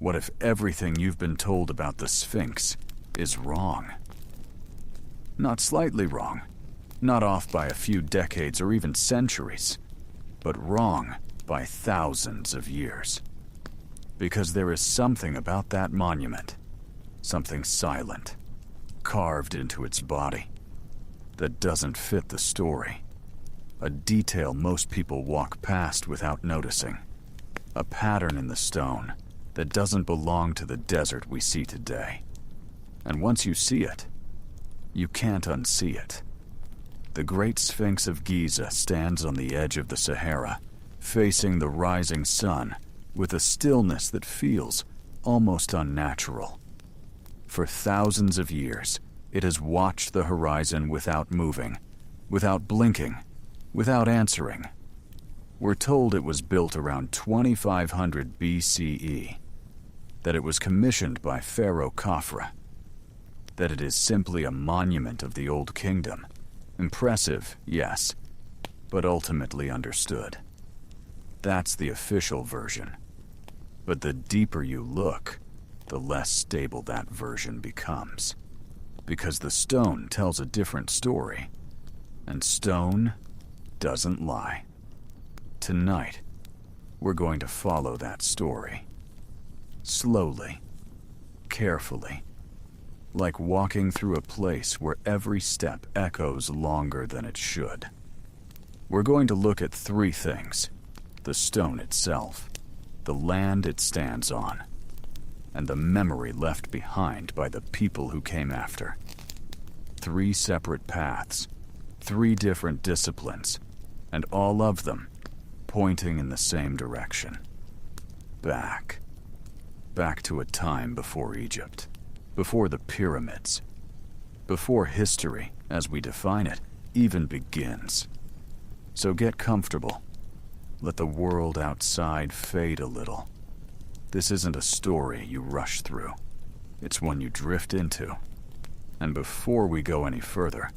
What if everything you've been told about the Sphinx is wrong? Not slightly wrong, not off by a few decades or even centuries, but wrong by thousands of years. Because there is something about that monument, something silent, carved into its body, that doesn't fit the story. A detail most people walk past without noticing. A pattern in the stone that doesn't belong to the desert we see today. And once you see it, you can't unsee it. The Great Sphinx of Giza stands on the edge of the Sahara, facing the rising sun with a stillness that feels almost unnatural. For thousands of years, it has watched the horizon without moving, without blinking, without answering. We're told it was built around 2500 BCE, that it was commissioned by Pharaoh Khafre, that it is simply a monument of the Old Kingdom. Impressive, yes, but ultimately understood. That's the official version. But the deeper you look, the less stable that version becomes. Because the stone tells a different story, and stone doesn't lie. Tonight, we're going to follow that story. Slowly, carefully, like walking through a place where every step echoes longer than it should. We're going to look at three things: the stone itself, the land it stands on, and the memory left behind by the people who came after. Three separate paths, three different disciplines, and all of them pointing in the same direction. Back to a time before Egypt, before the pyramids, before history, as we define it, even begins. So get comfortable. Let the world outside fade a little. This isn't a story you rush through. It's one you drift into. And before we go any further,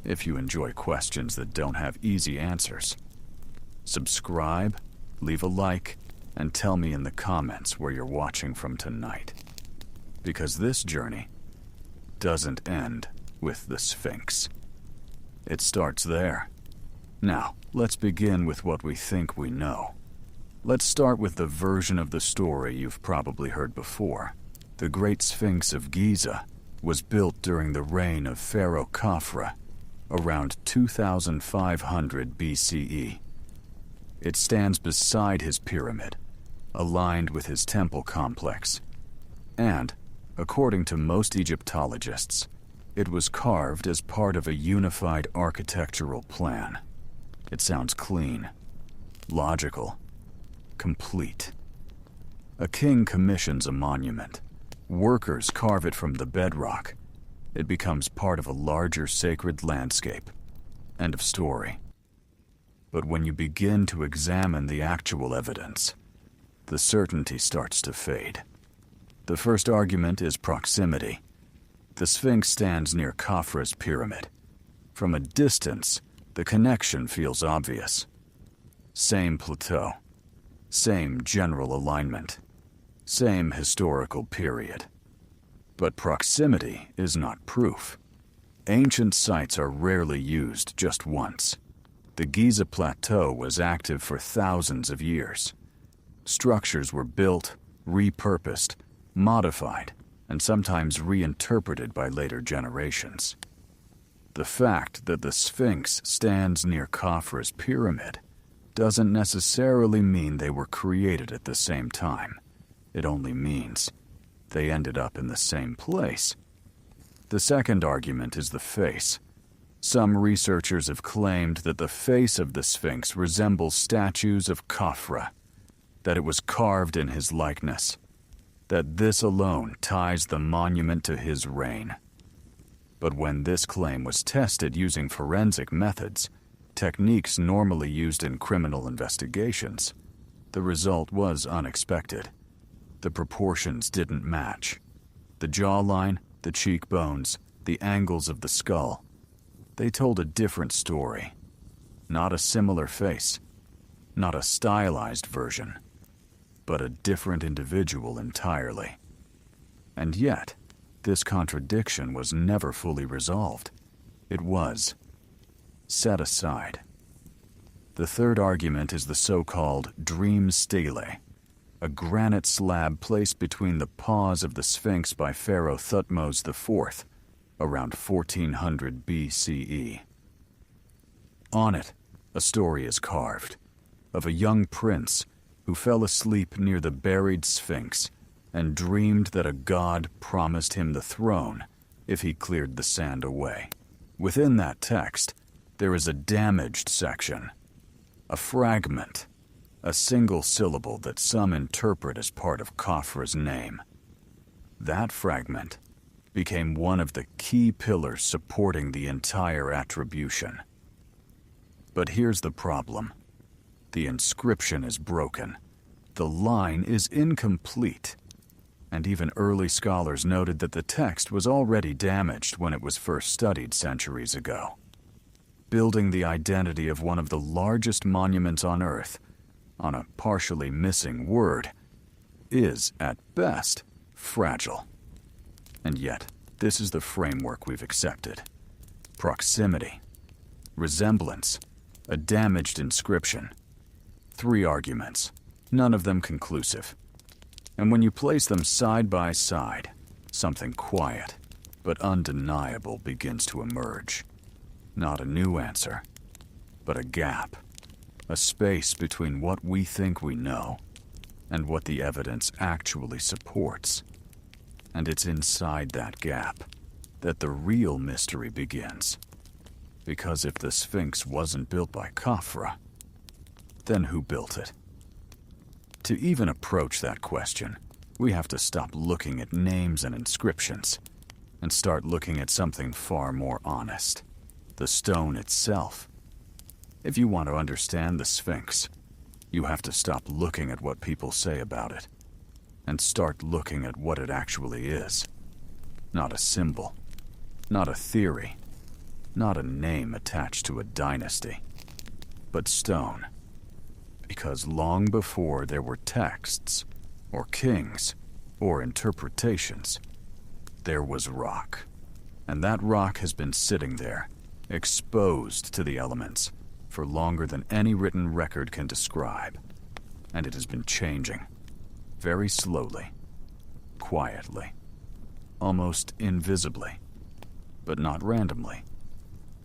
if you enjoy questions that don't have easy answers, subscribe, leave a like, and tell me in the comments where you're watching from tonight. Because this journey doesn't end with the Sphinx. It starts there. Now, let's begin with what we think we know. Let's start with the version of the story you've probably heard before. The Great Sphinx of Giza was built during the reign of Pharaoh Khafre, around 2500 BCE. It stands beside his pyramid, aligned with his temple complex. And, according to most Egyptologists, it was carved as part of a unified architectural plan. It sounds clean, logical, complete. A king commissions a monument. Workers carve it from the bedrock. It becomes part of a larger sacred landscape. End of story. But when you begin to examine the actual evidence, the certainty starts to fade. The first argument is proximity. The Sphinx stands near Khafre's pyramid. From a distance, the connection feels obvious. Same plateau, same general alignment, same historical period. But proximity is not proof. Ancient sites are rarely used just once. The Giza Plateau was active for thousands of years. Structures were built, repurposed, modified, and sometimes reinterpreted by later generations. The fact that the Sphinx stands near Khafre's pyramid doesn't necessarily mean they were created at the same time. It only means they ended up in the same place. The second argument is the face. Some researchers have claimed that the face of the Sphinx resembles statues of Khafre, that it was carved in his likeness, that this alone ties the monument to his reign. But when this claim was tested using forensic methods, techniques normally used in criminal investigations, the result was unexpected. The proportions didn't match. The jawline, the cheekbones, the angles of the skull, they told a different story. Not a similar face, not a stylized version. but a different individual entirely. And yet, this contradiction was never fully resolved. It was set aside. The third argument is the so-called dream stele, a granite slab placed between the paws of the Sphinx by Pharaoh Thutmose IV, around 1400 BCE. On it, a story is carved of a young prince who fell asleep near the buried Sphinx and dreamed that a god promised him the throne if he cleared the sand away. Within that text, there is a damaged section, a fragment, a single syllable that some interpret as part of Khafra's name. That fragment became one of the key pillars supporting the entire attribution. But here's the problem. The inscription is broken. The line is incomplete. And even early scholars noted that the text was already damaged when it was first studied centuries ago. Building the identity of one of the largest monuments on Earth on a partially missing word is, at best, fragile. And yet, this is the framework we've accepted. Proximity, resemblance, a damaged inscription. 3 arguments, none of them conclusive. And when you place them side by side, something quiet but undeniable begins to emerge. Not a new answer, but a gap. A space between what we think we know and what the evidence actually supports. And it's inside that gap that the real mystery begins. Because if the Sphinx wasn't built by Khafra, then who built it? To even approach that question, we have to stop looking at names and inscriptions and start looking at something far more honest. The stone itself. If you want to understand the Sphinx, you have to stop looking at what people say about it and start looking at what it actually is. Not a symbol, not a theory, not a name attached to a dynasty, but stone. Because long before there were texts, or kings, or interpretations, there was rock. And that rock has been sitting there, exposed to the elements, for longer than any written record can describe. And it has been changing, very slowly, quietly, almost invisibly, but not randomly.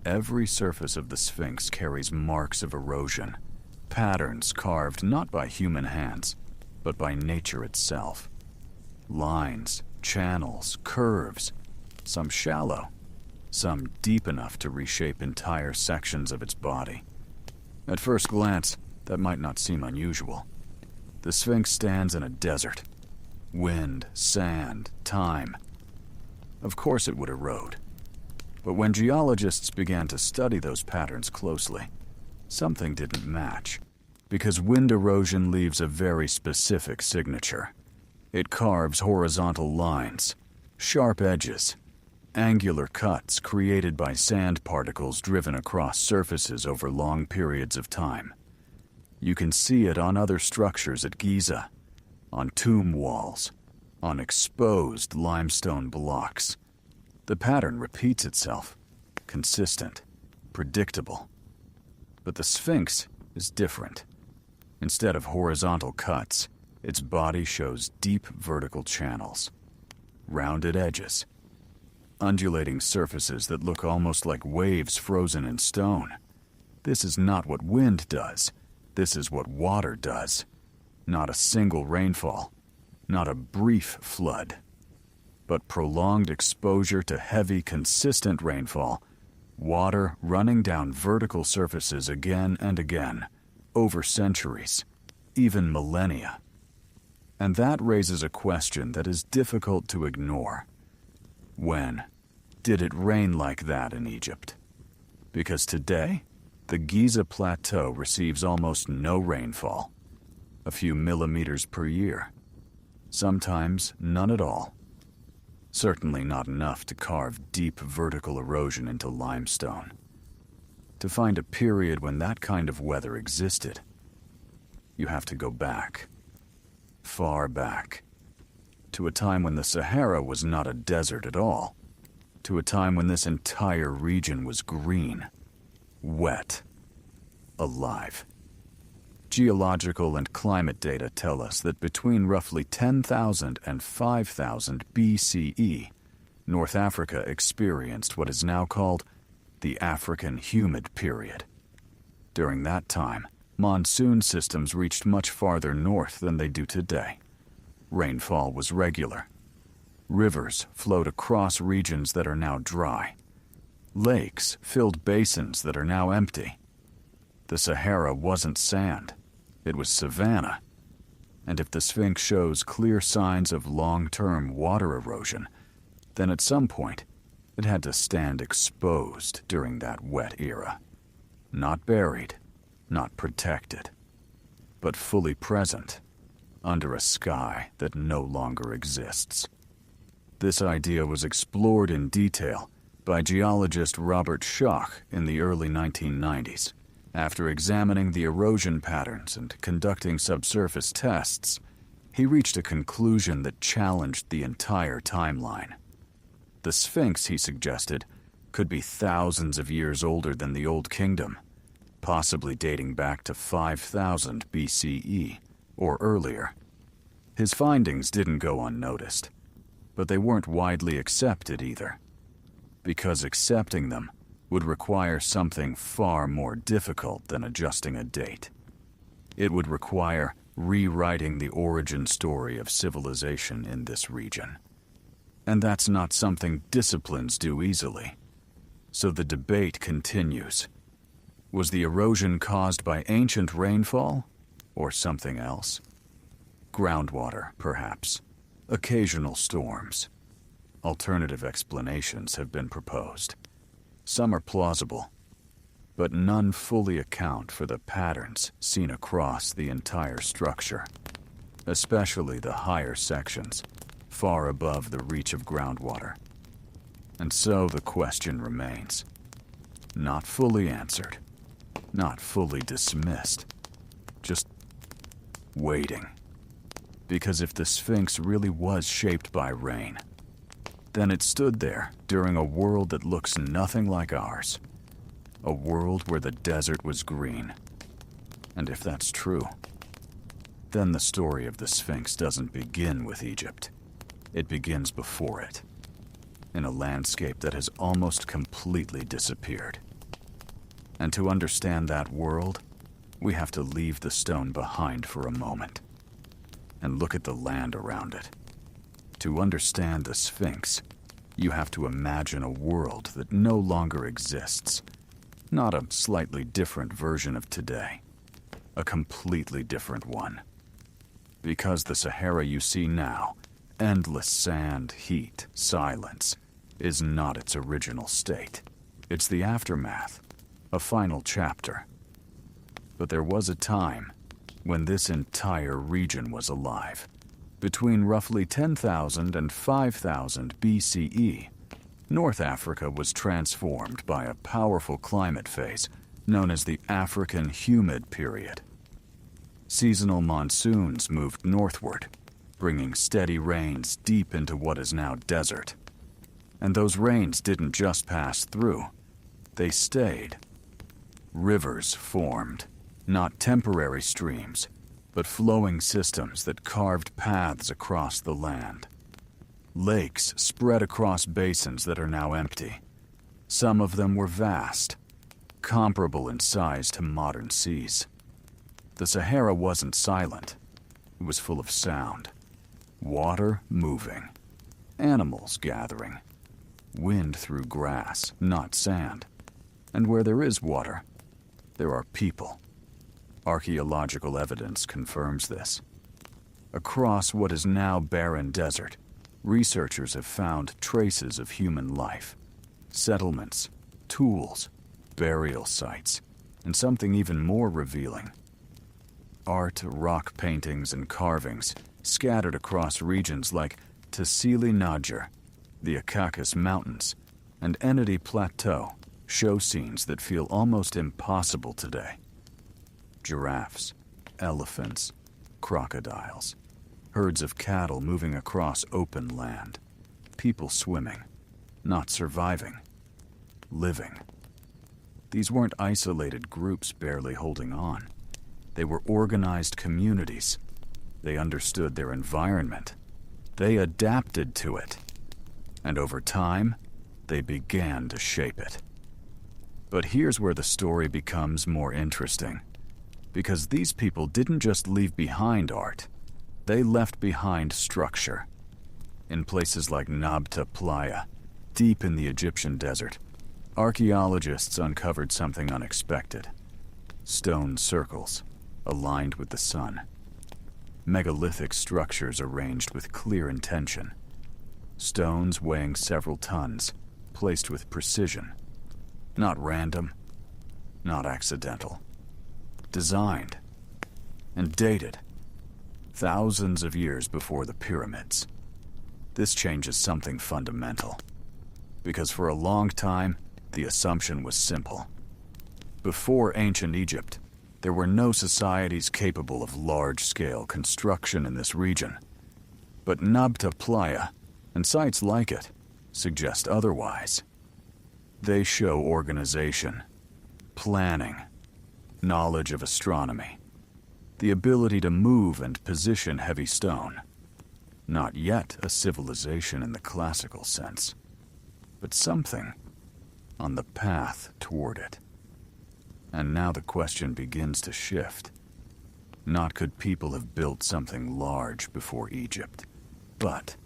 Every surface of the Sphinx carries marks of erosion, patterns carved not by human hands, but by nature itself. Lines, channels, curves, some shallow, some deep enough to reshape entire sections of its body. At first glance, that might not seem unusual. The Sphinx stands in a desert. Wind, sand, time. Of course it would erode. But when geologists began to study those patterns closely, something didn't match, because wind erosion leaves a very specific signature. It carves horizontal lines, sharp edges, angular cuts created by sand particles driven across surfaces over long periods of time. You can see it on other structures at Giza, on tomb walls, on exposed limestone blocks. The pattern repeats itself, consistent, predictable. But the Sphinx is different. Instead of horizontal cuts, its body shows deep vertical channels, rounded edges, undulating surfaces that look almost like waves frozen in stone. This is not what wind does. This is what water does. Not a single rainfall, not a brief flood, but prolonged exposure to heavy, consistent rainfall, water running down vertical surfaces again and again, over centuries, even millennia. And that raises a question that is difficult to ignore. When did it rain like that in Egypt? Because today, the Giza Plateau receives almost no rainfall, a few millimeters per year. Sometimes none at all. Certainly not enough to carve deep vertical erosion into limestone. To find a period when that kind of weather existed, you have to go back. far back, to a time when the Sahara was not a desert at all, to a time when this entire region was green, wet, alive. Geological and climate data tell us that between roughly 10,000 and 5,000 BCE, North Africa experienced what is now called the African humid period. During that time, monsoon systems reached much farther north than they do today. Rainfall was regular. Rivers flowed across regions that are now dry. Lakes filled basins that are now empty. The Sahara wasn't sand. It was savanna. And if the Sphinx shows clear signs of long-term water erosion, then at some point, it had to stand exposed during that wet era. Not buried, not protected, but fully present under a sky that no longer exists. This idea was explored in detail by geologist Robert Schoch in the early 1990s. After examining the erosion patterns and conducting subsurface tests, he reached a conclusion that challenged the entire timeline. The Sphinx, he suggested, could be thousands of years older than the Old Kingdom, possibly dating back to 5000 BCE or earlier. His findings didn't go unnoticed, but they weren't widely accepted either, because accepting them would require something far more difficult than adjusting a date. It would require rewriting the origin story of civilization in this region. And that's not something disciplines do easily. So the debate continues. Was the erosion caused by ancient rainfall or something else? Groundwater, perhaps. Occasional storms. Alternative explanations have been proposed. Some are plausible, but none fully account for the patterns seen across the entire structure, especially the higher sections, far above the reach of groundwater. And so the question remains, not fully answered, not fully dismissed, just waiting. Because if the Sphinx really was shaped by rain, then it stood there during a world that looks nothing like ours. A world where the desert was green. And if that's true, then the story of the Sphinx doesn't begin with Egypt. It begins before it, in a landscape that has almost completely disappeared. And to understand that world, we have to leave the stone behind for a moment and look at the land around it. To understand the Sphinx, you have to imagine a world that no longer exists. Not a slightly different version of today. A completely different one. Because the Sahara you see now, endless sand, heat, silence, is not its original state. It's the aftermath, a final chapter. But there was a time when this entire region was alive. Between roughly 10,000 and 5,000 BCE, North Africa was transformed by a powerful climate phase known as the African humid period. Seasonal monsoons moved northward, bringing steady rains deep into what is now desert. And those rains didn't just pass through, they stayed. Rivers formed, not temporary streams, but flowing systems that carved paths across the land. Lakes spread across basins that are now empty. Some of them were vast, comparable in size to modern seas. The Sahara wasn't silent. It was full of sound. Water moving. Animals gathering. Wind through grass, not sand. And where there is water, there are people. Archaeological evidence confirms this. Across what is now barren desert, researchers have found traces of human life. Settlements, tools, burial sites, and something even more revealing. Art, rock paintings, and carvings scattered across regions like Tassili Najar, the Caucasus Mountains, and Ennedi Plateau show scenes that feel almost impossible today. Giraffes, elephants, crocodiles, Herds of cattle moving across open land. People swimming, not surviving, living. These weren't isolated groups barely holding on. They were organized communities. They understood their environment. They adapted to it. And over time, they began to shape it. But here's where the story becomes more interesting. Because these people didn't just leave behind art. They left behind structure. In places like Nabta Playa, deep in the Egyptian desert, archaeologists uncovered something unexpected. Stone circles, aligned with the sun. Megalithic structures arranged with clear intention. Stones weighing several tons, placed with precision. Not random, not accidental. Designed and dated. Thousands of years before the pyramids. This changes something fundamental. Because for a long time, the assumption was simple. Before ancient Egypt, there were no societies capable of large-scale construction in this region. But Nabta Playa, and sites like it, suggest otherwise. They show organization, planning, knowledge of astronomy, the ability to move and position heavy stone. Not yet a civilization in the classical sense, but something on the path toward it. And now the question begins to shift. Not could people have built something large before Egypt, but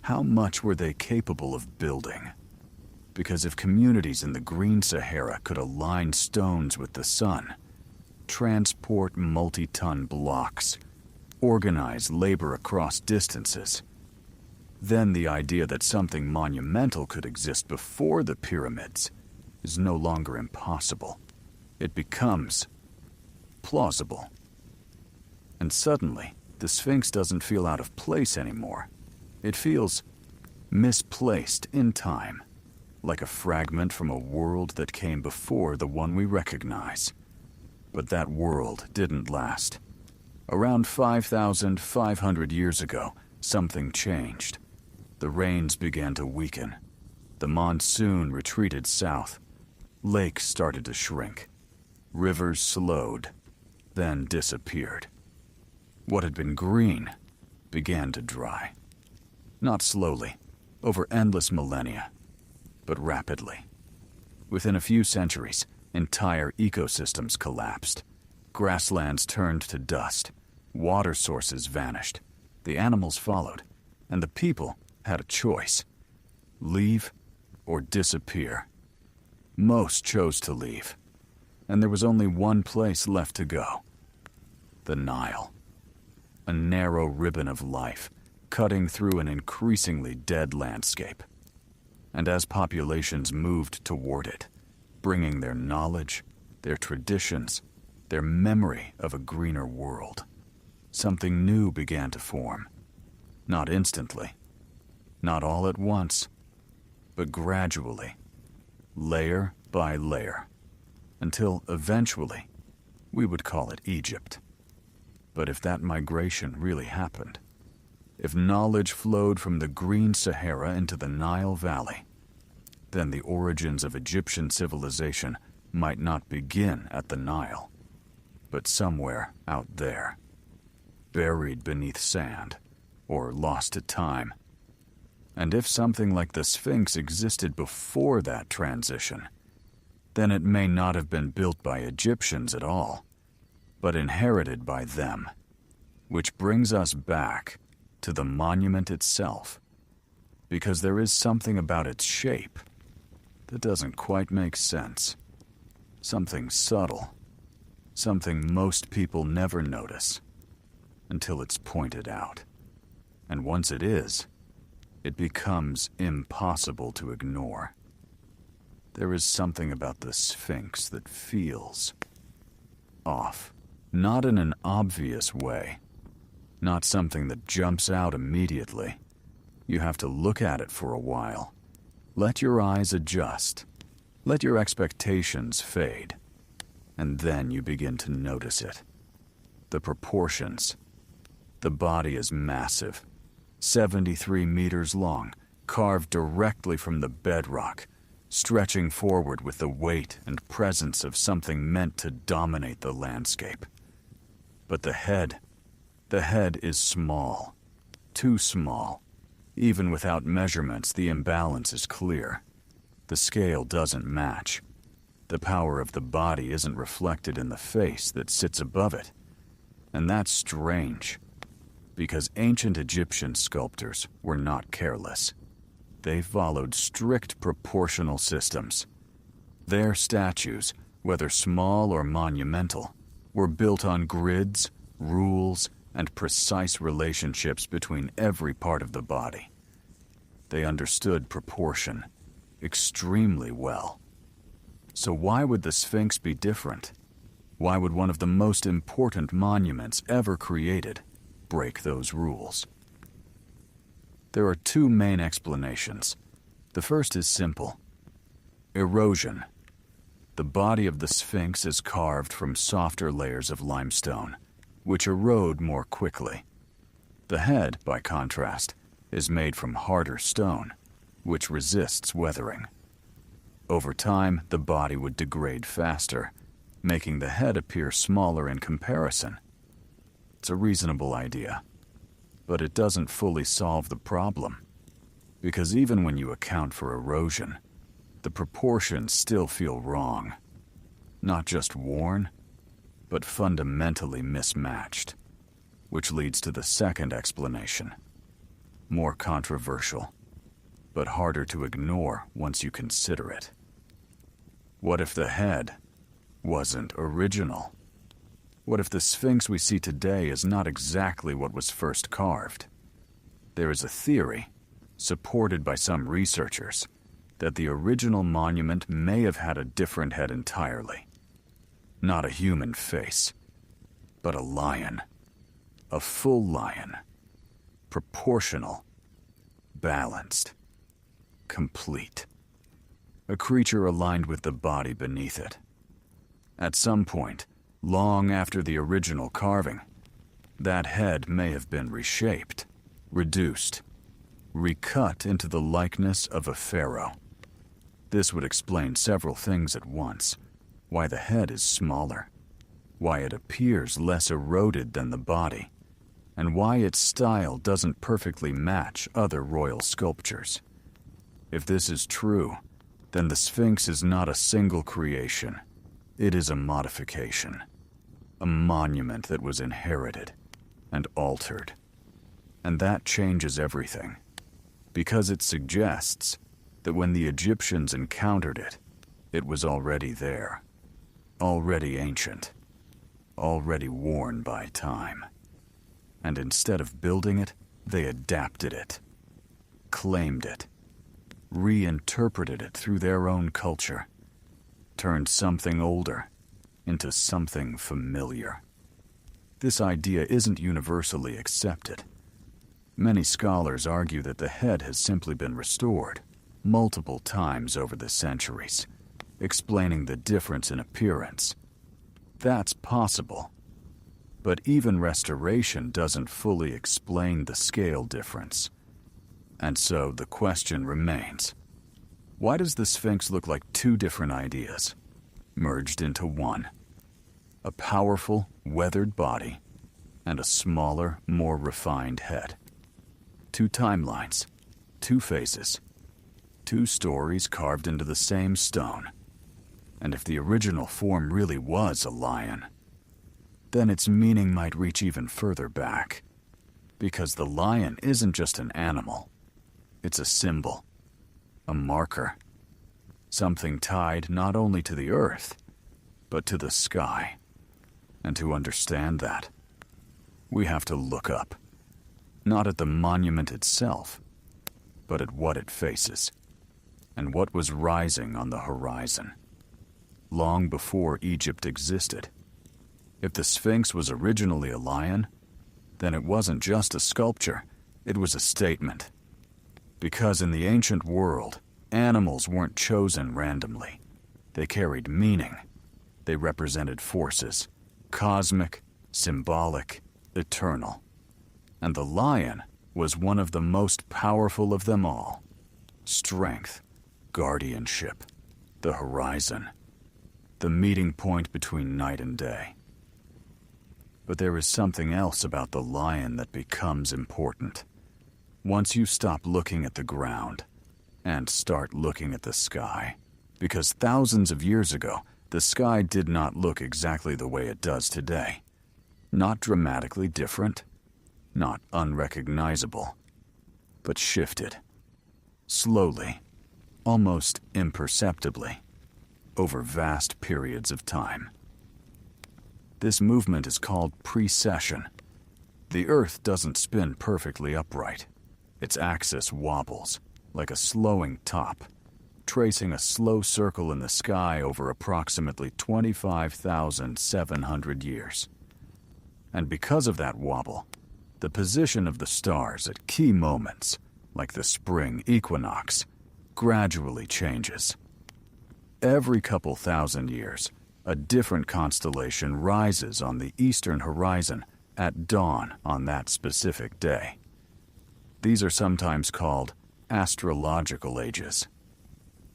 how much were they capable of building? Because if communities in the Green Sahara could align stones with the sun, transport multi-ton blocks, organize labor across distances, then the idea that something monumental could exist before the pyramids is no longer impossible. It becomes plausible. And suddenly, the Sphinx doesn't feel out of place anymore. It feels misplaced in time, like a fragment from a world that came before the one we recognize. But that world didn't last. Around 5,500 years ago, something changed. The rains began to weaken. The monsoon retreated south. Lakes started to shrink. Rivers slowed, then disappeared. What had been green began to dry. Not slowly, over endless millennia, but rapidly. Within a few centuries, entire ecosystems collapsed. Grasslands turned to dust. Water sources vanished. The animals followed, and the people had a choice: leave or disappear. Most chose to leave, and there was only one place left to go: the Nile. A narrow ribbon of life, cutting through an increasingly dead landscape. And as populations moved toward it, bringing their knowledge, their traditions, their memory of a greener world, something new began to form. Not instantly, not all at once, but gradually, layer by layer, until eventually we would call it Egypt. But if that migration really happened, if knowledge flowed from the Green Sahara into the Nile Valley, then the origins of Egyptian civilization might not begin at the Nile, but somewhere out there, buried beneath sand or lost to time. And if something like the Sphinx existed before that transition, then it may not have been built by Egyptians at all, but inherited by them, which brings us back to the monument itself, because there is something about its shape that doesn't quite make sense. Something subtle, something most people never notice until it's pointed out. And once it is, it becomes impossible to ignore. There is something about the Sphinx that feels off, not in an obvious way, not something that jumps out immediately. You have to look at it for a while. Let your eyes adjust. Let your expectations fade. And then you begin to notice it. The proportions, The body is massive, 73 meters long, carved directly from the bedrock, stretching forward with the weight and presence of something meant to dominate the landscape. But the head is small, too small. Even without measurements, the imbalance is clear. The scale doesn't match. The power of the body isn't reflected in the face that sits above it. And that's strange, because ancient Egyptian sculptors were not careless. They followed strict proportional systems. Their statues, whether small or monumental, were built on grids, rules, and precise relationships between every part of the body. They understood proportion extremely well. So why would the Sphinx be different? Why would one of the most important monuments ever created break those rules? There are two main explanations. The first is simple. Erosion. The body of the Sphinx is carved from softer layers of limestone, which erode more quickly. The head, by contrast, is made from harder stone, which resists weathering. Over time, the body would degrade faster, making the head appear smaller in comparison. It's a reasonable idea, but it doesn't fully solve the problem, because even when you account for erosion, the proportions still feel wrong. Not just worn, but fundamentally mismatched, which leads to the second explanation. More controversial, but harder to ignore once you consider it. What if the head wasn't original? What if the Sphinx we see today is not exactly what was first carved? There is a theory, supported by some researchers, that the original monument may have had a different head entirely. Not a human face, but a lion. A full lion. Proportional. Balanced. Complete. A creature aligned with the body beneath it. At some point, long after the original carving, that head may have been reshaped, reduced, recut into the likeness of a pharaoh. This would explain several things at once. Why the head is smaller, why it appears less eroded than the body, and why its style doesn't perfectly match other royal sculptures. If this is true, then the Sphinx is not a single creation. It is a modification, a monument that was inherited and altered. And that changes everything, because it suggests that when the Egyptians encountered it, it was already there, already ancient, already worn by time. And instead of building it, they adapted it, claimed it, reinterpreted it through their own culture, turned something older into something familiar. This idea isn't universally accepted. Many scholars argue that the head has simply been restored multiple times over the centuries, explaining the difference in appearance. That's possible. But even restoration doesn't fully explain the scale difference. And so the question remains, why does the Sphinx look like two different ideas, merged into one? A powerful, weathered body, and a smaller, more refined head. Two timelines, two faces, two stories carved into the same stone. And if the original form really was a lion, then its meaning might reach even further back. Because the lion isn't just an animal. It's a symbol, a marker, something tied not only to the earth, but to the sky. And to understand that, we have to look up, not at the monument itself, but at what it faces, and what was rising on the horizon, long before Egypt existed. If the Sphinx was originally a lion, then it wasn't just a sculpture, it was a statement. Because in the ancient world, animals weren't chosen randomly. They carried meaning. They represented forces, cosmic, symbolic, eternal. And the lion was one of the most powerful of them all. Strength, guardianship, the horizon, the meeting point between night and day. But there is something else about the lion that becomes important. Once you stop looking at the ground and start looking at the sky, because thousands of years ago, the sky did not look exactly the way it does today. Not dramatically different, not unrecognizable, but shifted. Slowly, almost imperceptibly, over vast periods of time. This movement is called precession. The Earth doesn't spin perfectly upright. Its axis wobbles, like a slowing top, tracing a slow circle in the sky over approximately 25,700 years. And because of that wobble, the position of the stars at key moments, like the spring equinox, gradually changes. Every couple thousand years, a different constellation rises on the eastern horizon at dawn on that specific day. These are sometimes called astrological ages.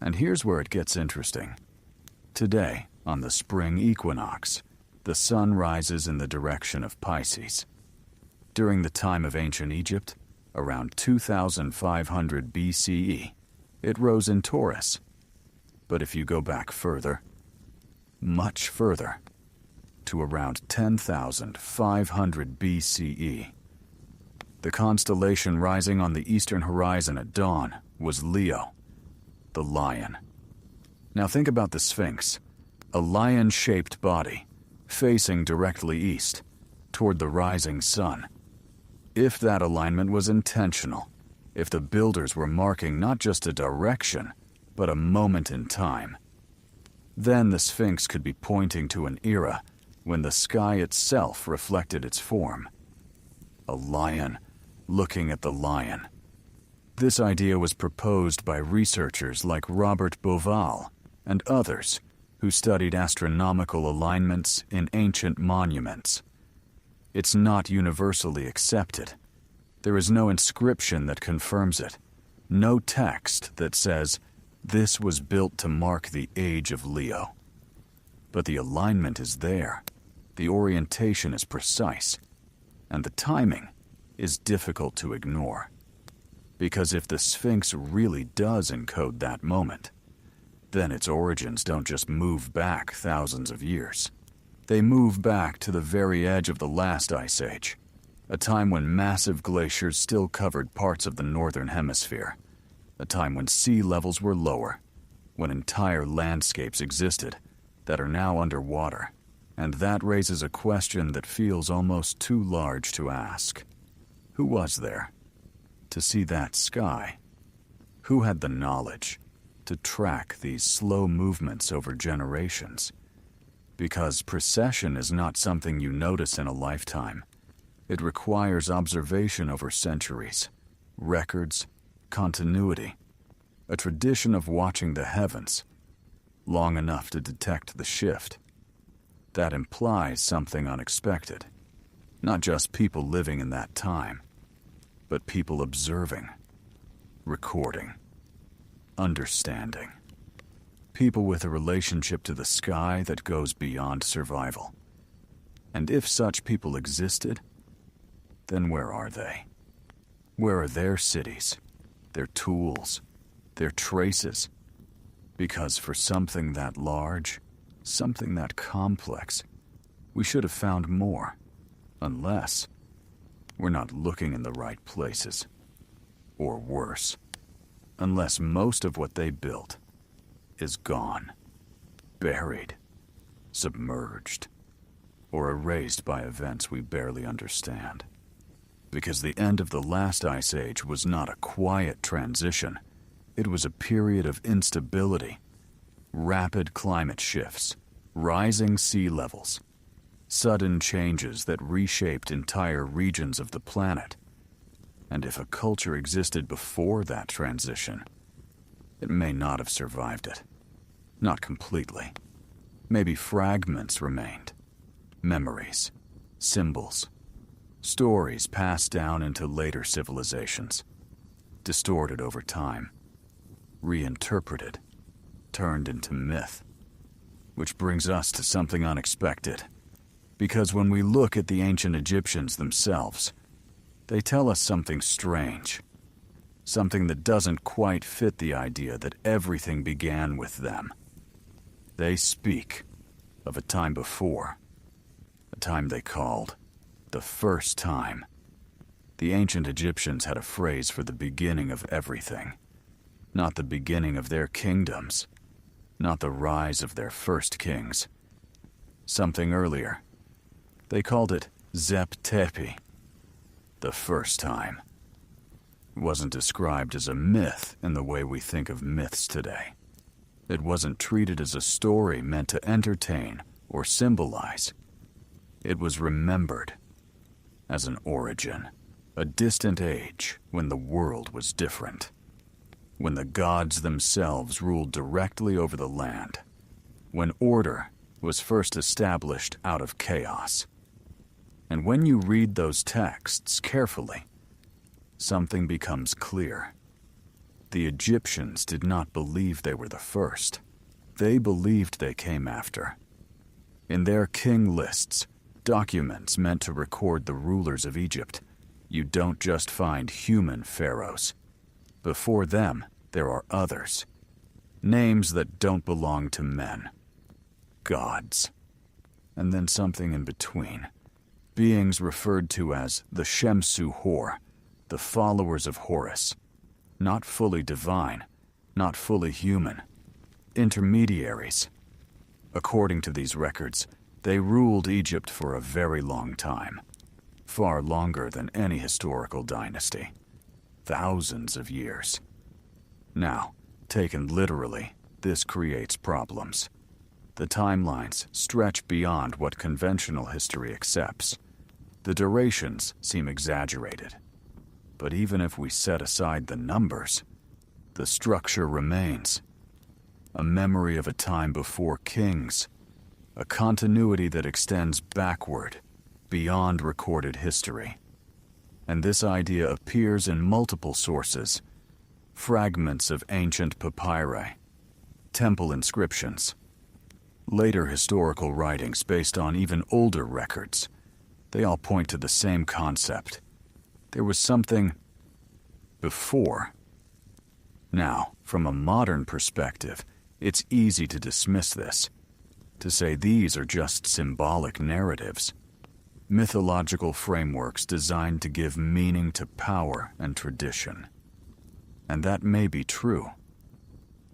And here's where it gets interesting. Today, on the spring equinox, the sun rises in the direction of Pisces. During the time of ancient Egypt, around 2500 BCE, it rose in Taurus. But if you go back further, much further, to around 10,500 BCE, the constellation rising on the eastern horizon at dawn was Leo, the lion. Now think about the Sphinx, a lion-shaped body, facing directly east, toward the rising sun. If that alignment was intentional, if the builders were marking not just a direction, but a moment in time, then the Sphinx could be pointing to an era when the sky itself reflected its form. A lion looking at the lion. This idea was proposed by researchers like Robert Bauval and others who studied astronomical alignments in ancient monuments. It's not universally accepted. There is no inscription that confirms it, no text that says, "This was built to mark the age of Leo." But the alignment is there, the orientation is precise, and the timing is difficult to ignore. Because if the Sphinx really does encode that moment, then its origins don't just move back thousands of years. They move back to the very edge of the last ice age, a time when massive glaciers still covered parts of the northern hemisphere, a time when sea levels were lower, when entire landscapes existed that are now underwater, and that raises a question that feels almost too large to ask. Who was there to see that sky? Who had the knowledge to track these slow movements over generations? Because precession is not something you notice in a lifetime. It requires observation over centuries, records, continuity, a tradition of watching the heavens long enough to detect the shift. That implies something unexpected. Not just people living in that time, but people observing, recording, understanding. People with a relationship to the sky that goes beyond survival. And if such people existed, then where are they? Where are their cities, their tools, their traces? Because for something that large, something that complex, we should have found more, unless we're not looking in the right places. Or worse, unless most of what they built is gone, buried, submerged, or erased by events we barely understand. Because the end of the last ice age was not a quiet transition. It was a period of instability, rapid climate shifts, rising sea levels, sudden changes that reshaped entire regions of the planet. And if a culture existed before that transition, it may not have survived it. Not completely. Maybe fragments remained. Memories, symbols, Stories passed down into later civilizations, distorted over time, reinterpreted, turned into myth. Which brings us to something unexpected. Because when we look at the ancient Egyptians themselves, they tell us something strange. Something that doesn't quite fit the idea that everything began with them. They speak of a time before, a time they called the first time. The ancient Egyptians had a phrase for the beginning of everything. Not the beginning of their kingdoms, not the rise of their first kings. Something earlier. They called it Zep Tepi, the first time. It wasn't described as a myth in the way we think of myths today. It wasn't treated as a story meant to entertain or symbolize. It was remembered as an origin, a distant age when the world was different, when the gods themselves ruled directly over the land, when order was first established out of chaos. And when you read those texts carefully, something becomes clear. The Egyptians did not believe they were the first. They believed they came after. In their king lists, documents meant to record the rulers of Egypt, you don't just find human pharaohs. Before them, there are others. Names that don't belong to men. Gods. And then something in between. Beings referred to as the Shemsu Hor, the followers of Horus. Not fully divine, not fully human. Intermediaries. According to these records, they ruled Egypt for a very long time. Far longer than any historical dynasty. Thousands of years. Now, taken literally, this creates problems. The timelines stretch beyond what conventional history accepts. The durations seem exaggerated. But even if we set aside the numbers, the structure remains. A memory of a time before kings. A continuity that extends backward, beyond recorded history. And this idea appears in multiple sources. Fragments of ancient papyri, temple inscriptions, later historical writings based on even older records. They all point to the same concept. There was something before. Now, from a modern perspective, it's easy to dismiss this, to say these are just symbolic narratives, mythological frameworks designed to give meaning to power and tradition. And that may be true.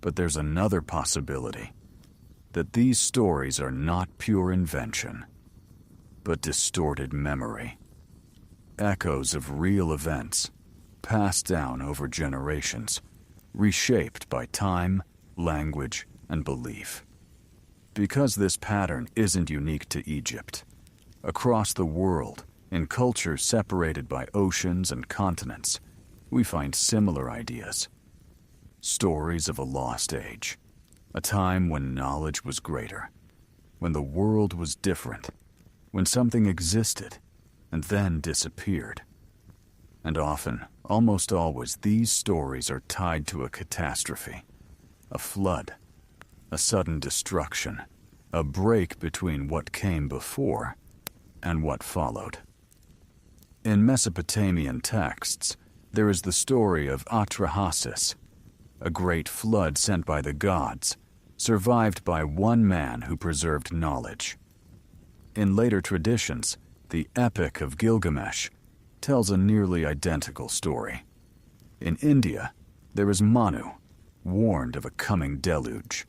But there's another possibility, that these stories are not pure invention, but distorted memory. Echoes of real events, passed down over generations, reshaped by time, language, and belief. Because this pattern isn't unique to Egypt, across the world, in cultures separated by oceans and continents, we find similar ideas. Stories of a lost age, a time when knowledge was greater, when the world was different, when something existed and then disappeared. And often, almost always, these stories are tied to a catastrophe, a flood, a sudden destruction, a break between what came before and what followed. In Mesopotamian texts, there is the story of Atrahasis, a great flood sent by the gods, survived by one man who preserved knowledge. In later traditions, the Epic of Gilgamesh tells a nearly identical story. In India, there is Manu, warned of a coming deluge.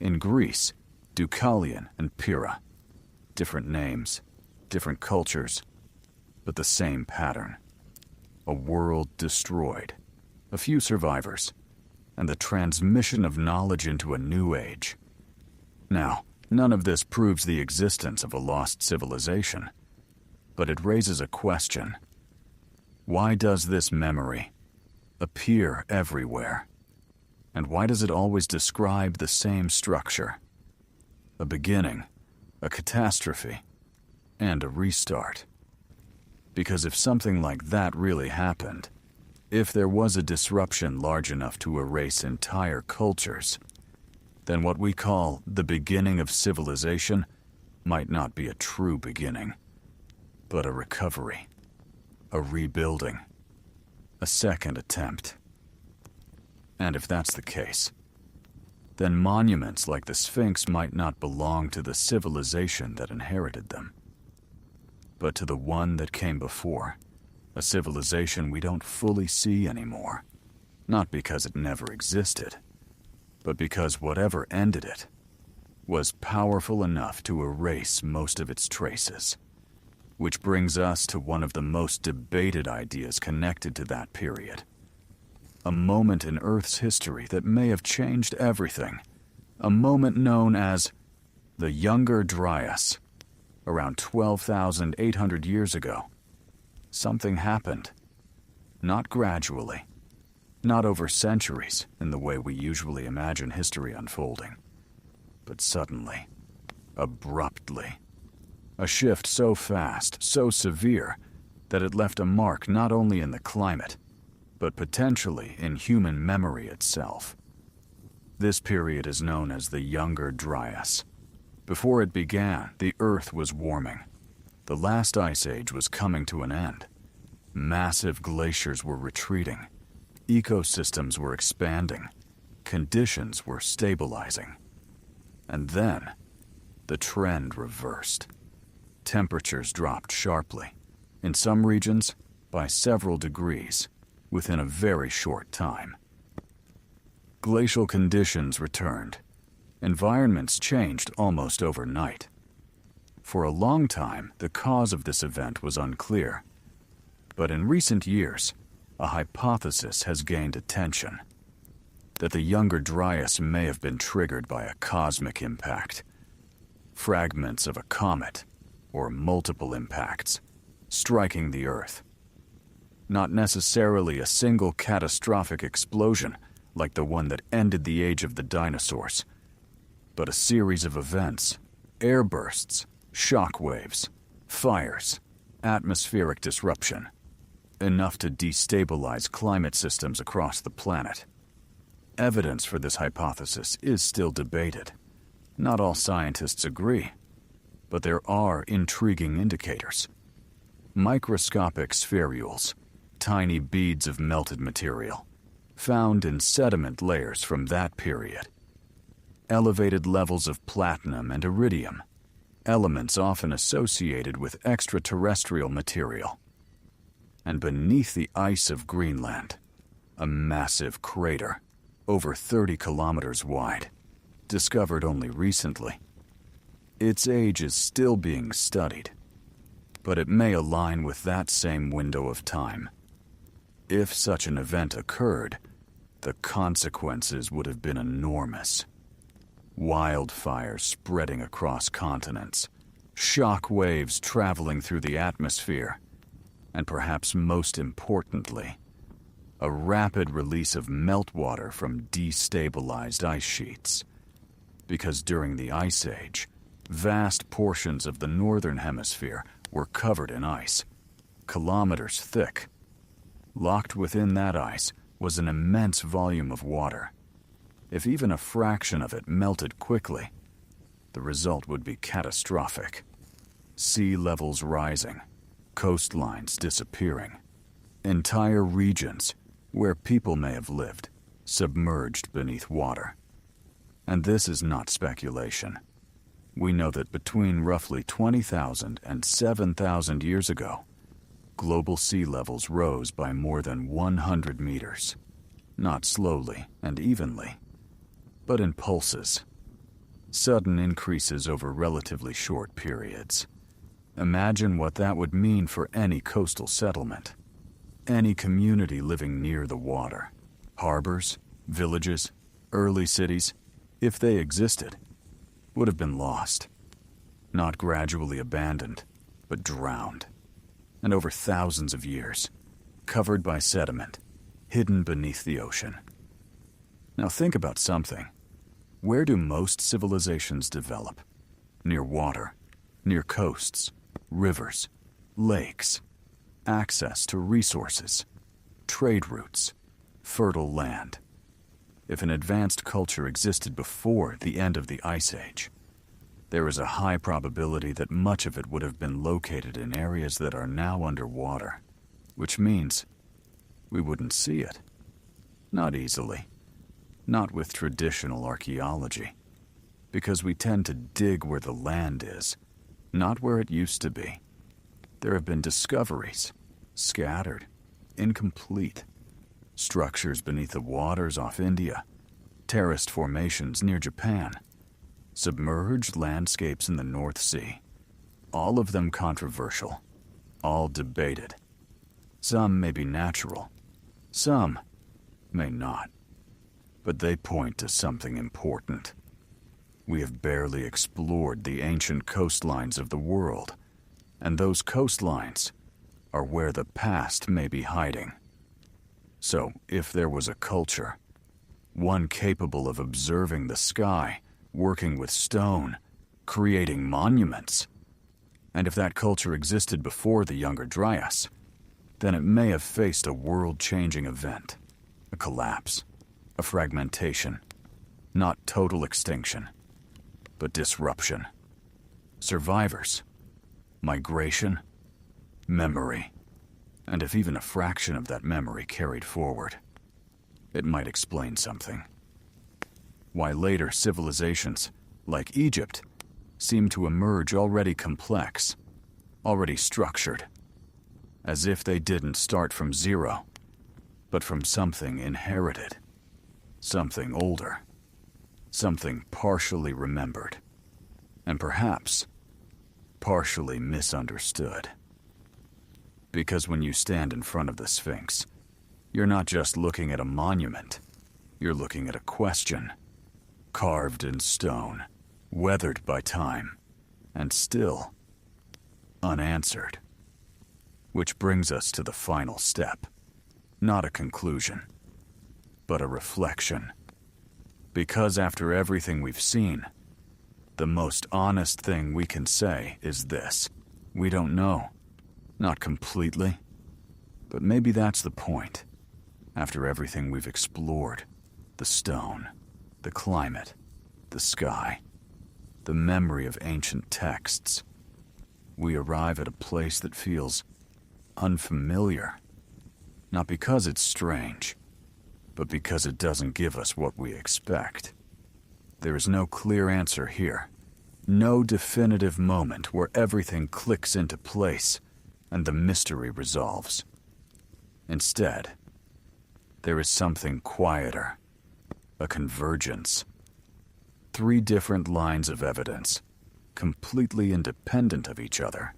In Greece, Deucalion and Pyrrha. Different names, different cultures, but the same pattern. A world destroyed, a few survivors, and the transmission of knowledge into a new age. Now, none of this proves the existence of a lost civilization, but it raises a question. Why does this memory appear everywhere? And why does it always describe the same structure? A beginning, a catastrophe, and a restart. Because if something like that really happened, if there was a disruption large enough to erase entire cultures, then what we call the beginning of civilization might not be a true beginning, but a recovery, a rebuilding, a second attempt. And if that's the case, then monuments like the Sphinx might not belong to the civilization that inherited them, but to the one that came before, a civilization we don't fully see anymore, not because it never existed, but because whatever ended it was powerful enough to erase most of its traces. Which brings us to one of the most debated ideas connected to that period. A moment in Earth's history that may have changed everything. A moment known as the Younger Dryas. Around 12,800 years ago, something happened. Not gradually, not over centuries in the way we usually imagine history unfolding, but suddenly, abruptly. A shift so fast, so severe, that it left a mark not only in the climate, but potentially in human memory itself. This period is known as the Younger Dryas. Before it began, the Earth was warming. The last ice age was coming to an end. Massive glaciers were retreating. Ecosystems were expanding. Conditions were stabilizing. And then, the trend reversed. Temperatures dropped sharply, in some regions by several degrees, within a very short time. Glacial conditions returned. Environments changed almost overnight. For a long time, the cause of this event was unclear. But in recent years, a hypothesis has gained attention. That the Younger Dryas may have been triggered by a cosmic impact. Fragments of a comet, or multiple impacts, striking the Earth. Not necessarily a single catastrophic explosion like the one that ended the age of the dinosaurs, but a series of events, air bursts, shock waves, fires, atmospheric disruption, enough to destabilize climate systems across the planet. Evidence for this hypothesis is still debated. Not all scientists agree, but there are intriguing indicators. Microscopic spherules, tiny beads of melted material, found in sediment layers from that period. Elevated levels of platinum and iridium, elements often associated with extraterrestrial material. And beneath the ice of Greenland, a massive crater, over 30 kilometers wide, discovered only recently. Its age is still being studied, but it may align with that same window of time. If such an event occurred, the consequences would have been enormous. Wildfires spreading across continents, shock waves traveling through the atmosphere, and perhaps most importantly, a rapid release of meltwater from destabilized ice sheets. Because during the Ice Age, vast portions of the northern hemisphere were covered in ice, kilometers thick. Locked within that ice was an immense volume of water. If even a fraction of it melted quickly, the result would be catastrophic. Sea levels rising, coastlines disappearing, entire regions where people may have lived submerged beneath water. And this is not speculation. We know that between roughly 20,000 and 7,000 years ago, global sea levels rose by more than 100 meters. Not slowly and evenly, but in pulses. Sudden increases over relatively short periods. Imagine what that would mean for any coastal settlement, any community living near the water. Harbors, villages, early cities, if they existed, would have been lost. Not gradually abandoned, but drowned. And over thousands of years, covered by sediment, hidden beneath the ocean. Now think about something. Where do most civilizations develop? Near water, near coasts, rivers, lakes. access to resources, trade routes, fertile land. If an advanced culture existed before the end of the Ice Age, there is a high probability that much of it would have been located in areas that are now underwater, which means we wouldn't see it. Not easily. Not with traditional archaeology, because we tend to dig where the land is, not where it used to be. There have been discoveries, scattered, incomplete, structures beneath the waters off India, terraced formations near Japan, submerged landscapes in the North Sea, all of them controversial, all debated. Some may be natural, some may not, but they point to something important. We have barely explored the ancient coastlines of the world, and those coastlines are where the past may be hiding. So, if there was a culture, one capable of observing the sky, working with stone, creating monuments, and if that culture existed before the Younger Dryas, then it may have faced a world-changing event, a collapse, a fragmentation, not total extinction, but disruption. Survivors, migration, memory, and if even a fraction of that memory carried forward, it might explain something. Why later civilizations, like Egypt, seem to emerge already complex, already structured, as if they didn't start from zero, but from something inherited, something older, something partially remembered, and perhaps partially misunderstood. Because when you stand in front of the Sphinx, you're not just looking at a monument, you're looking at a question, carved in stone, weathered by time, and still unanswered. Which brings us to the final step, not a conclusion, but a reflection. Because after everything we've seen, the most honest thing we can say is this: we don't know. Not completely, but maybe that's the point. After everything we've explored, the stone, the climate, the sky, the memory of ancient texts, we arrive at a place that feels unfamiliar. Not because it's strange, but because it doesn't give us what we expect. There is no clear answer here, no definitive moment where everything clicks into place and the mystery resolves. Instead, there is something quieter, a convergence. 3 different lines of evidence, completely independent of each other,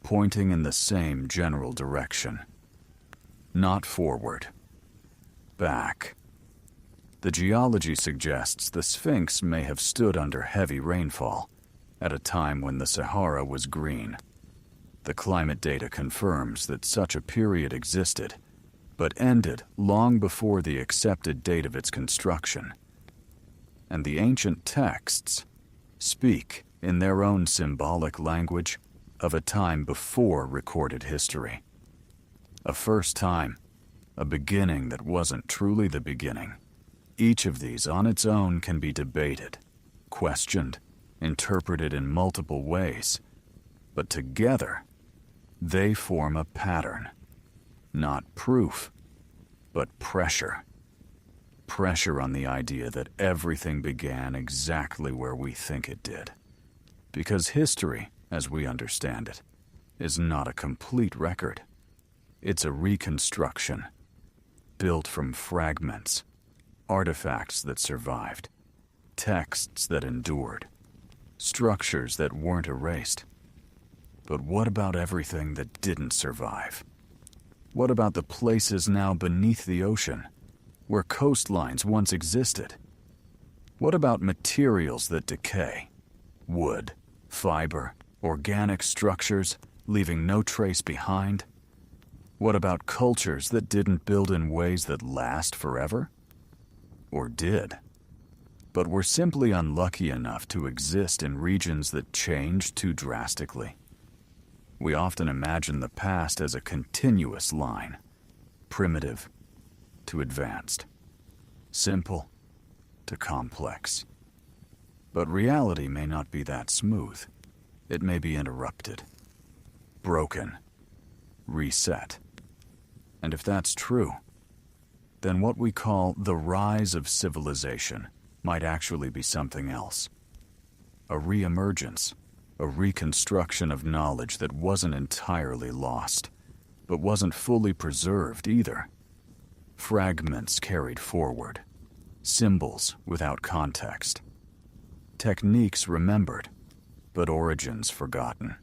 pointing in the same general direction. Not forward, back. The geology suggests the Sphinx may have stood under heavy rainfall at a time when the Sahara was green. The climate data confirms that such a period existed, but ended long before the accepted date of its construction. And the ancient texts speak, in their own symbolic language, of a time before recorded history. A first time, a beginning that wasn't truly the beginning. Each of these on its own can be debated, questioned, interpreted in multiple ways, but together, they form a pattern. Not proof, but pressure. Pressure on the idea that everything began exactly where we think it did. Because history, as we understand it, is not a complete record. It's a reconstruction, built from fragments, artifacts that survived, texts that endured, structures that weren't erased. But what about everything that didn't survive? What about the places now beneath the ocean, where coastlines once existed? What about materials that decay? Wood, fiber, organic structures, leaving no trace behind? What about cultures that didn't build in ways that last forever? Or did, but were simply unlucky enough to exist in regions that changed too drastically? We often imagine the past as a continuous line, primitive to advanced, simple to complex. But reality may not be that smooth. It may be interrupted, broken, reset. And if that's true, then what we call the rise of civilization might actually be something else. A re-emergence, a reconstruction of knowledge that wasn't entirely lost, but wasn't fully preserved either. Fragments carried forward, symbols without context, techniques remembered, but origins forgotten.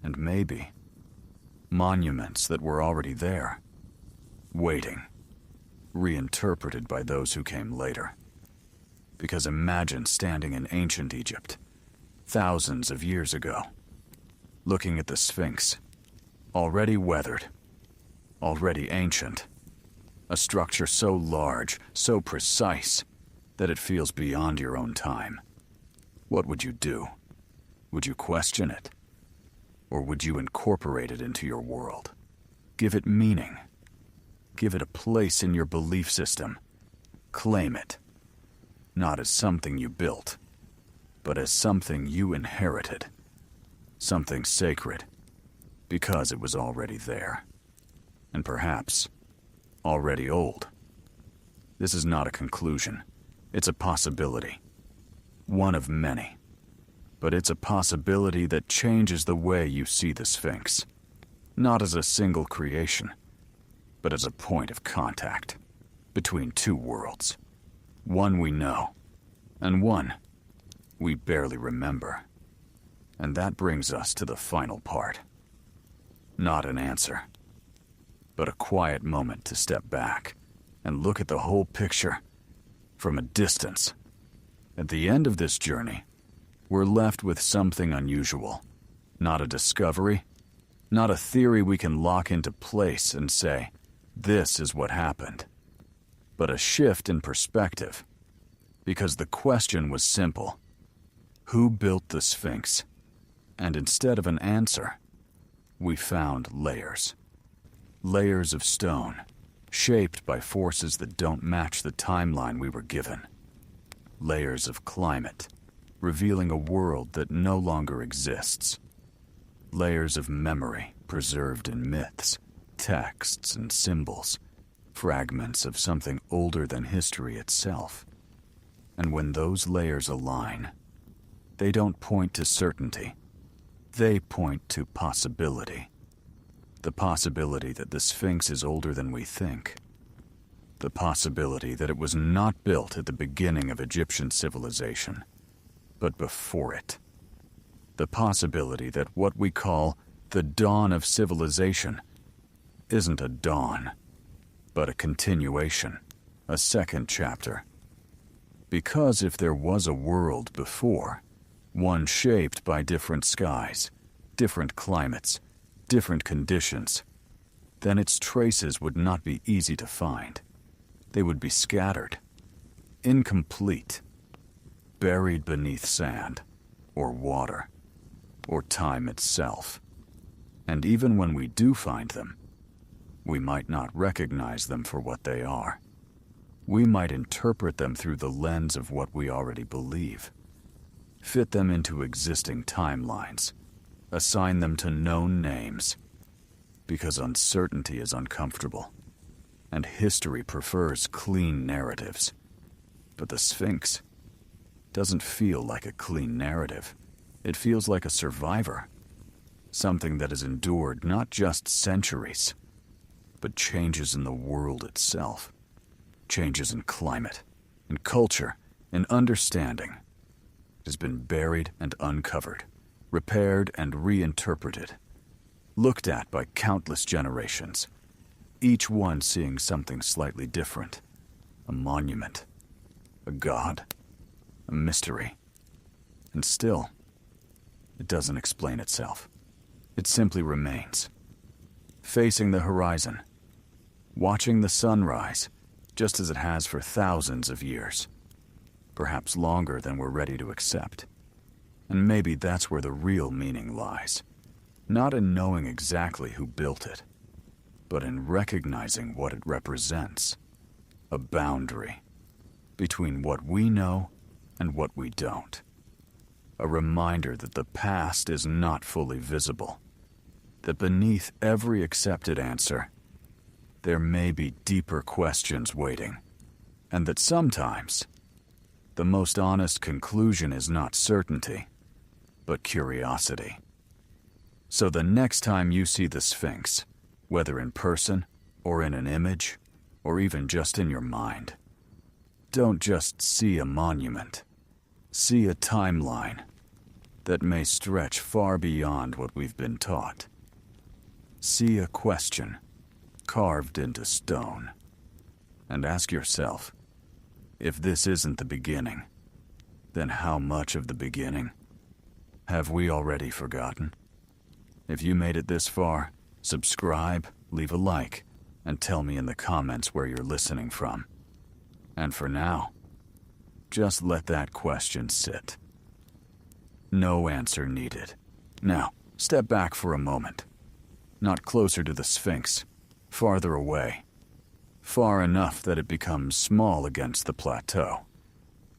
And maybe monuments that were already there, waiting, reinterpreted by those who came later. Because imagine standing in ancient Egypt, thousands of years ago, looking at the Sphinx, already weathered, already ancient, a structure so large, so precise, that it feels beyond your own time. What would you do? Would you question it? Or would you incorporate it into your world? Give it meaning. Give it a place in your belief system. Claim it. Not as something you built, but as something you inherited. Something sacred, because it was already there. And perhaps already old. This is not a conclusion. It's a possibility. One of many. But it's a possibility that changes the way you see the Sphinx. Not as a single creation, but as a point of contact between two worlds. One we know, and one we barely remember. And that brings us to the final part. Not an answer, but a quiet moment to step back and look at the whole picture from a distance. At the end of this journey, we're left with something unusual. Not a discovery, not a theory we can lock into place and say, this is what happened, but a shift in perspective. Because the question was simple. Who built the Sphinx? And instead of an answer, we found layers. Layers of stone, shaped by forces that don't match the timeline we were given. Layers of climate, revealing a world that no longer exists. Layers of memory, preserved in myths, texts, and symbols. Fragments of something older than history itself. And when those layers align, they don't point to certainty. They point to possibility. The possibility that the Sphinx is older than we think. The possibility that it was not built at the beginning of Egyptian civilization, but before it. The possibility that what we call the dawn of civilization isn't a dawn, but a continuation, a second chapter. Because if there was a world before, one shaped by different skies, different climates, different conditions, then its traces would not be easy to find. They would be scattered, incomplete, buried beneath sand, or water, or time itself. And even when we do find them, we might not recognize them for what they are. We might interpret them through the lens of what we already believe, fit them into existing timelines, assign them to known names, because uncertainty is uncomfortable, and history prefers clean narratives. But the Sphinx doesn't feel like a clean narrative. It feels like a survivor, something that has endured not just centuries, but changes in the world itself. Changes in climate, in culture, in understanding. It has been buried and uncovered, repaired and reinterpreted, looked at by countless generations, each one seeing something slightly different. A monument, a god, a mystery. And still, it doesn't explain itself. It simply remains, facing the horizon, watching the sun rise, just as it has for thousands of years, perhaps longer than we're ready to accept. And maybe that's where the real meaning lies. not in knowing exactly who built it, but in recognizing what it represents. A boundary between what we know and what we don't. A reminder that the past is not fully visible, that beneath every accepted answer, there may be deeper questions waiting, and that sometimes the most honest conclusion is not certainty, but curiosity. So the next time you see the Sphinx, whether in person or in an image, or even just in your mind, don't just see a monument. See a timeline that may stretch far beyond what we've been taught. See a question carved into stone. And ask yourself, if this isn't the beginning, then how much of the beginning have we already forgotten? If you made it this far, subscribe, leave a like, and tell me in the comments where you're listening from. And for now, just let that question sit. No answer needed. Now, step back for a moment. Not closer to the Sphinx, farther away. Far enough that it becomes small against the plateau.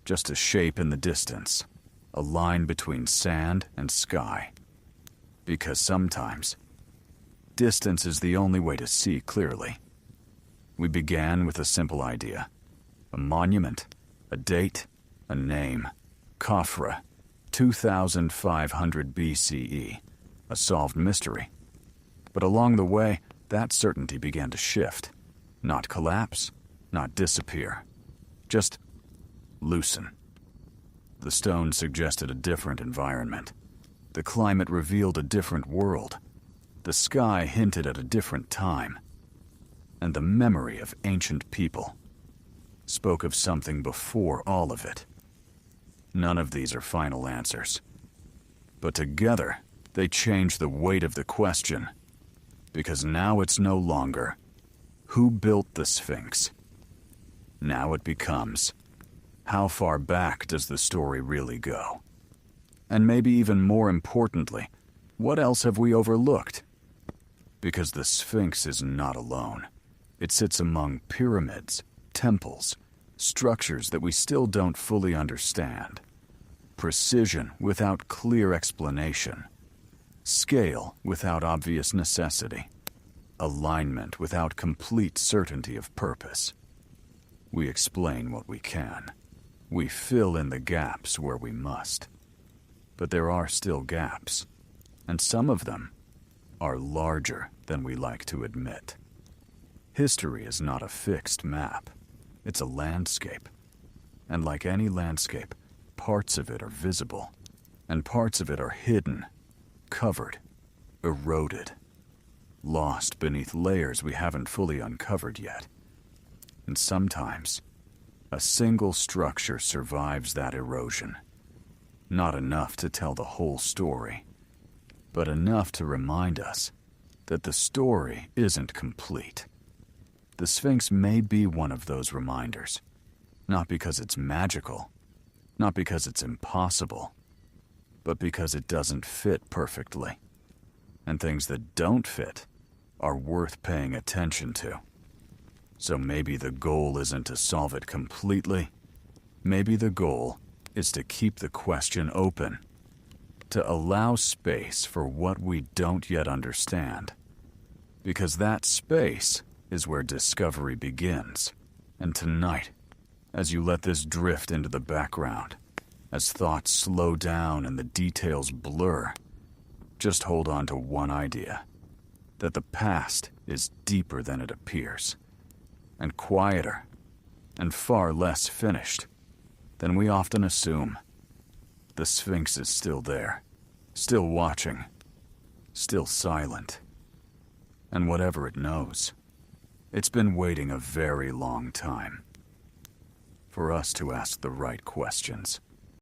Just a shape in the distance, a line between sand and sky. Because sometimes, distance is the only way to see clearly. We began with a simple idea. A monument, a date, a name. Khafra, 2500 BCE. A solved mystery. But along the way, that certainty began to shift. Not collapse, not disappear. Just loosen. The stone suggested a different environment. The climate revealed a different world. The sky hinted at a different time. And the memory of ancient people spoke of something before all of it. None of these are final answers. But together, they change the weight of the question. Because now it's no longer, who built the Sphinx? Now it becomes, how far back does the story really go? And maybe even more importantly, what else have we overlooked? Because the Sphinx is not alone. It sits among pyramids, temples, structures that we still don't fully understand. Precision without clear explanation. Scale without obvious necessity. Alignment without complete certainty of purpose. We explain what we can. We fill in the gaps where we must. But there are still gaps, and some of them are larger than we like to admit. History is not a fixed map. It's a landscape. And like any landscape, parts of it are visible, and parts of it are hidden, covered, eroded, lost beneath layers we haven't fully uncovered yet. And sometimes, a single structure survives that erosion. Not enough to tell the whole story, but enough to remind us that the story isn't complete. The Sphinx may be one of those reminders, not because it's magical, not because it's impossible, but because it doesn't fit perfectly. And things that don't fit are worth paying attention to. So maybe the goal isn't to solve it completely. Maybe the goal is to keep the question open, to allow space for what we don't yet understand. Because that space is where discovery begins. And tonight, as you let this drift into the background, as thoughts slow down and the details blur, just hold on to one idea, that the past is deeper than it appears, and quieter, and far less finished than we often assume. The Sphinx is still there, still watching, still silent. And whatever it knows, it's been waiting a very long time for us to ask the right questions.